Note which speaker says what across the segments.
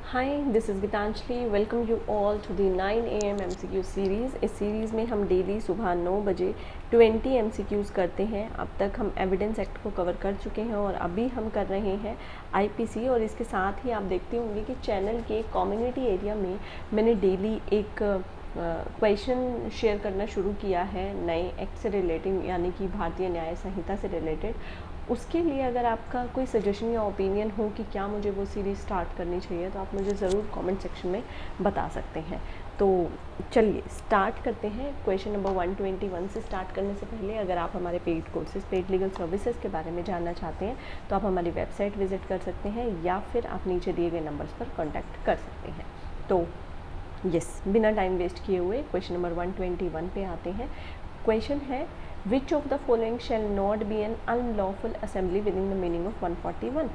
Speaker 1: Hi, this is Geetanjali. Welcome you all to the 9 AM MCQ series. इस series में हम daily सुबह 9 बजे 20 MCQs करते हैं। अब तक हम एविडेंस एक्ट को कवर कर चुके हैं और अभी हम कर रहे हैं IPC। और इसके साथ ही आप देखते होंगे कि चैनल के कम्युनिटी एरिया में मैंने डेली एक क्वेश्चन शेयर करना शुरू किया है नए एक्ट से रिलेटिंग, यानी कि भारतीय न्याय संहिता से रिलेटेड। उसके लिए अगर आपका कोई सजेशन या ओपिनियन हो कि क्या मुझे वो सीरीज़ स्टार्ट करनी चाहिए, तो आप मुझे ज़रूर कमेंट सेक्शन में बता सकते हैं। तो चलिए स्टार्ट करते हैं। क्वेश्चन नंबर 121 से स्टार्ट करने से पहले अगर आप हमारे paid courses, paid legal services के बारे में जानना चाहते हैं तो आप हमारी वेबसाइट विजिट कर सकते हैं या फिर आप नीचे दिए गए नंबर्स पर कॉन्टैक्ट कर सकते हैं। तो यस, बिना टाइम वेस्ट किए हुए क्वेश्चन नंबर 121 पे आते हैं। क्वेश्चन है, which of the following shall not be an unlawful assembly within the meaning of 141।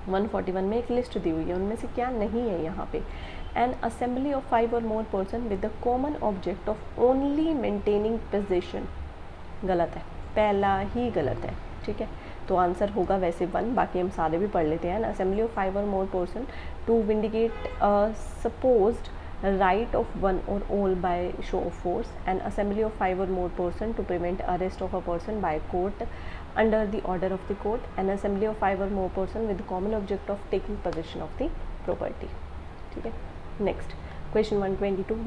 Speaker 1: 141 में एक लिस्ट दी हुई है, उनमें से क्या नहीं है यहाँ पे। एन असेंबली ऑफ 5 और more person with the common object of only maintaining position, गलत है, पहला ही गलत है। ठीक है, तो आंसर होगा वैसे 1, बाकी हम सारे भी पढ़ लेते हैं। एन असेंबली ऑफ 5 और more person to vindicate supposed right of one or all by show of force, an assembly of 5 or more person to prevent arrest of a person by court under the order of the court, an assembly of 5 or more person with the common object of taking possession of the property। ठीक है, next question 122,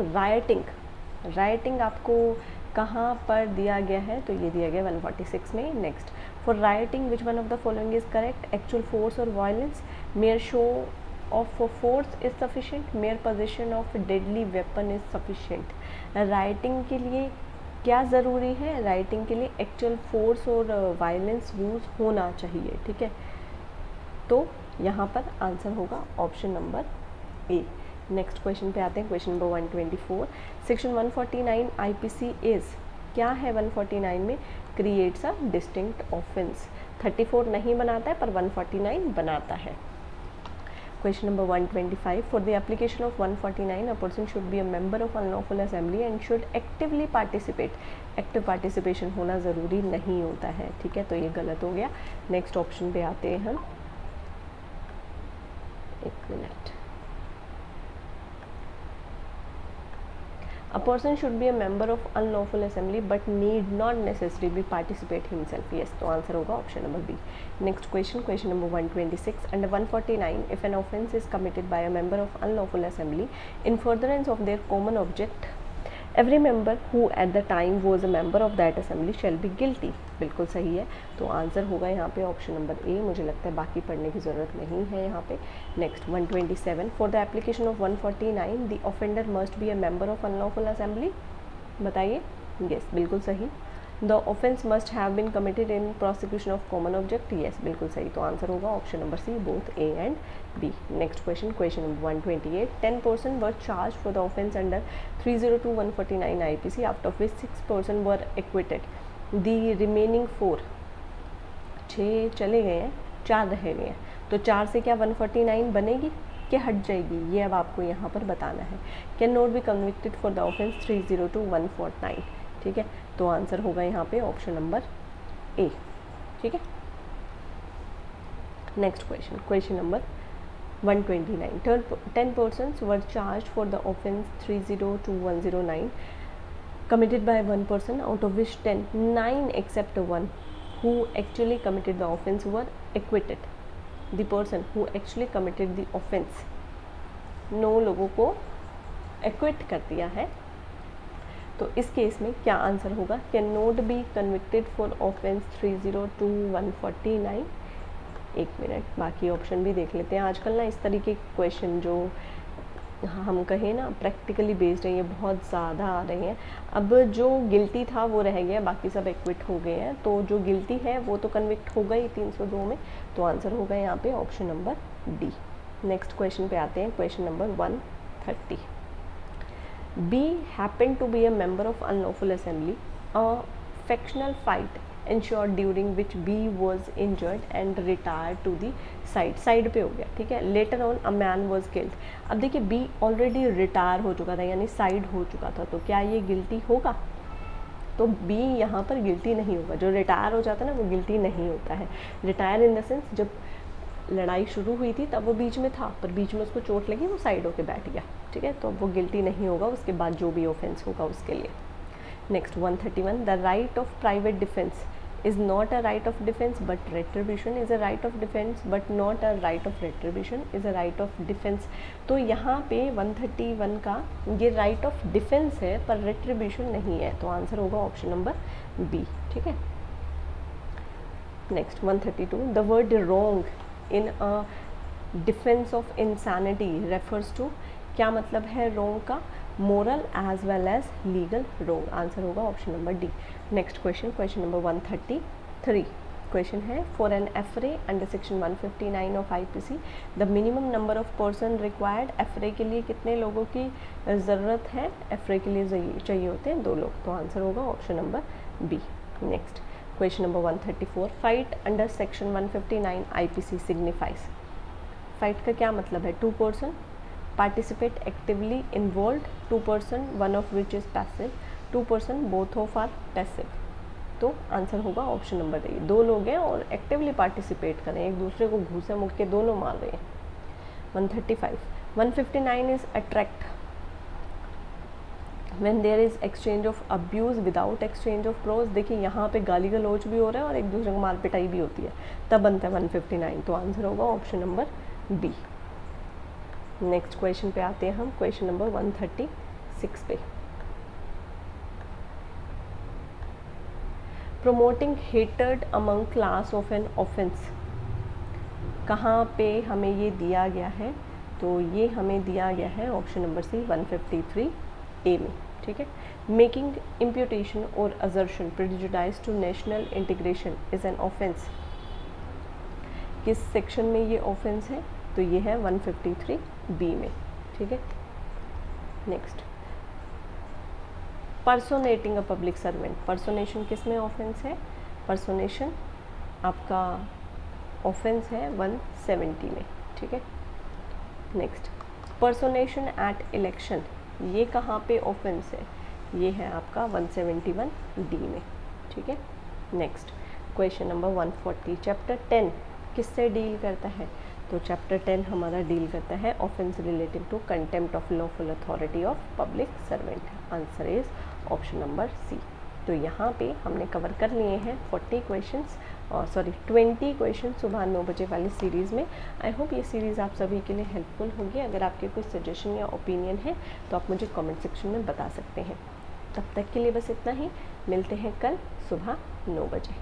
Speaker 1: writing आपको कहाँ पर दिया गया है, तो ये दिया गया 146 में। Next, for rioting which one of the following is correct, actual force और violence, mere show of force is sufficient, mere possession of deadly weapon is sufficient। Writing के लिए क्या ज़रूरी है, राइटिंग के लिए एक्चुअल फोर्स और वायलेंस यूज़ होना चाहिए। ठीक है, तो यहाँ पर आंसर होगा ऑप्शन नंबर ए। नेक्स्ट क्वेश्चन पे आते हैं, question number 124, section 149 IPC is, क्या है 149 में, क्रिएट्स अ डिस्टिंक्ट ऑफेंस। 34 नहीं बनाता है पर 149 बनाता है। Question number 125, for the application of 149 a person should be a member of unlawful assembly and should actively participate। Active participation होना ज़रूरी नहीं होता है। ठीक है, तो ये गलत हो गया। नेक्स्ट ऑप्शन पे आते हैं हम, एक minute. A person should be a member of unlawful assembly but need not necessarily participate himself। yes, तो आंसर होगा option number B. Next question, question number 126, under 149 if an offence is committed by a member of unlawful assembly in furtherance of their common object, every member who at the time was a member of that assembly shall be guilty। बिल्कुल सही है, तो answer होगा यहाँ पे option number ए। मुझे लगता है बाकी पढ़ने की ज़रूरत नहीं है यहाँ पे। Next 127, for the application of 149 the offender must be a member of unlawful assembly. बताइए, यस बिल्कुल सही। The offence must have been committed in prosecution of common object, yes बिल्कुल सही, तो आंसर होगा option number C, both A and B. Next question, question number 128, 10 person were charge for the offence under 302/149 IPC after which 6 person were acquitted. The remaining 4, 6 चले गए हैं, 4 रह गए हैं, तो 4 से क्या 149 बनेगी कि हट जाएगी, ये अब आपको यहाँ पर बताना है। Can not be convicted for the offence 302/149। ठीक है, तो आंसर होगा यहाँ पे ऑप्शन नंबर ए। ठीक है, next question, question number 129, 10 persons were charged for the offence 302/109 committed by one person, out of which 9 except one who actually committed the offence were acquitted। the person who actually committed the offence, 9 लोगों को equity कर दिया है, तो इस case में क्या answer होगा। Can not be convicted for offence 302/149। एक मिनट, बाकी ऑप्शन भी देख लेते हैं। आजकल ना इस तरीके के क्वेश्चन जो हम कहें ना प्रैक्टिकली बेस्ड है, ये बहुत ज़्यादा आ रहे हैं। अब जो गिल्टी था वो रह गया, बाकी सब एक्विट हो गए हैं, तो जो गिल्टी है वो तो कन्विक्ट होगा ही 302 में, तो आंसर होगा यहाँ पे option number D. Next question पे आते हैं, question number 130, B happened to be a member of unlawful assembly, a factional fight ensured during which B was injured and retired to the side पे हो गया। ठीक है, later on a man was killed। अब देखिए B already retire हो चुका था, यानी साइड हो चुका था, तो क्या ये गिल्टी होगा, तो B यहाँ पर गिल्टी नहीं होगा। जो रिटायर हो जाता है ना वो गिल्टी नहीं होता है। रिटायर इन द सेंस जब लड़ाई शुरू हुई थी तब वो बीच में था, पर बीच में उसको चोट लगी, वो साइड होके बैठ गया, ठीक है, तो वो गिल्टी नहीं होगा उसके बाद जो भी ऑफेंस होगा उसके लिए। Next 131, the right of private defence is not a right of defence but retribution is a right of defence but not a right of retribution is a right of defence. तो यहाँ पे 131 का ये right of defence है पर retribution नहीं है, तो आंसर होगा ऑप्शन नंबर बी, ठीक है। Next 132, the word wrong in a defence of insanity refers to, क्या मतलब है रॉन्ग का? Moral as well as legal wrong, answer होगा option number D. Next question, question number 133, question है for an affray under section 159 of IPC the minimum number of person required, affray के लिए कितने लोगों की ज़रूरत है? एफरे के लिए चाहिए होते हैं 2 लोग, तो आंसर होगा option number B. Next question number 134, fight under section 159 IPC signifies, fight का क्या मतलब है? 2 person, participate actively involve, 2 person one of which is passive, 2 person both of are passive, तो आंसर होगा ऑप्शन नंबर ए, 2 लोग हैं और actively participate करें, एक दूसरे को घूसे मुक्के दोनों मार रहे हैं। 135, 159 is attract when there is exchange of abuse without exchange of prose, देखिए यहाँ पे गाली गलौज भी हो रहा है और एक दूसरे को मार पिटाई भी होती है, तब बनता है 159, तो आंसर होगा option number B. Next question पे आते हैं हम, क्वेश्चन नंबर 136 पे, promoting hatred among class of an offence, कहाँ पे हमें ये दिया गया है? तो ये हमें दिया गया है ऑप्शन नंबर सी 153 ए में, ठीक है। मेकिंग इम्प्यूटेशन और assertion prejudice to national integration is an offence, किस सेक्शन में ये ऑफेंस है? तो ये है 153 बी में, ठीक है। नेक्स्ट, पर्सोनेटिंग अ पब्लिक सर्वेंट, पर्सोनेशन किस में ऑफेंस है? पर्सोनेशन आपका ऑफेंस है 170 में, ठीक है। नेक्स्ट, पर्सोनेशन एट इलेक्शन, ये कहाँ पे ऑफेंस है? ये है आपका 171 डी में, ठीक है। नेक्स्ट क्वेश्चन नंबर 140, चैप्टर 10 किससे डील करता है? तो चैप्टर 10 हमारा डील करता है offence relative to contempt of lawful authority of public servant, answer is option number C. तो यहाँ पे हमने कवर कर लिए हैं 40 क्वेश्चंस और 20 क्वेश्चन सुबह 9 बजे वाली सीरीज़ में। आई होप ये सीरीज़ आप सभी के लिए हेल्पफुल होगी। अगर आपके कोई सजेशन या ओपिनियन है तो आप मुझे कमेंट सेक्शन में बता सकते हैं। तब तक के लिए बस इतना ही, मिलते हैं कल सुबह 9 बजे।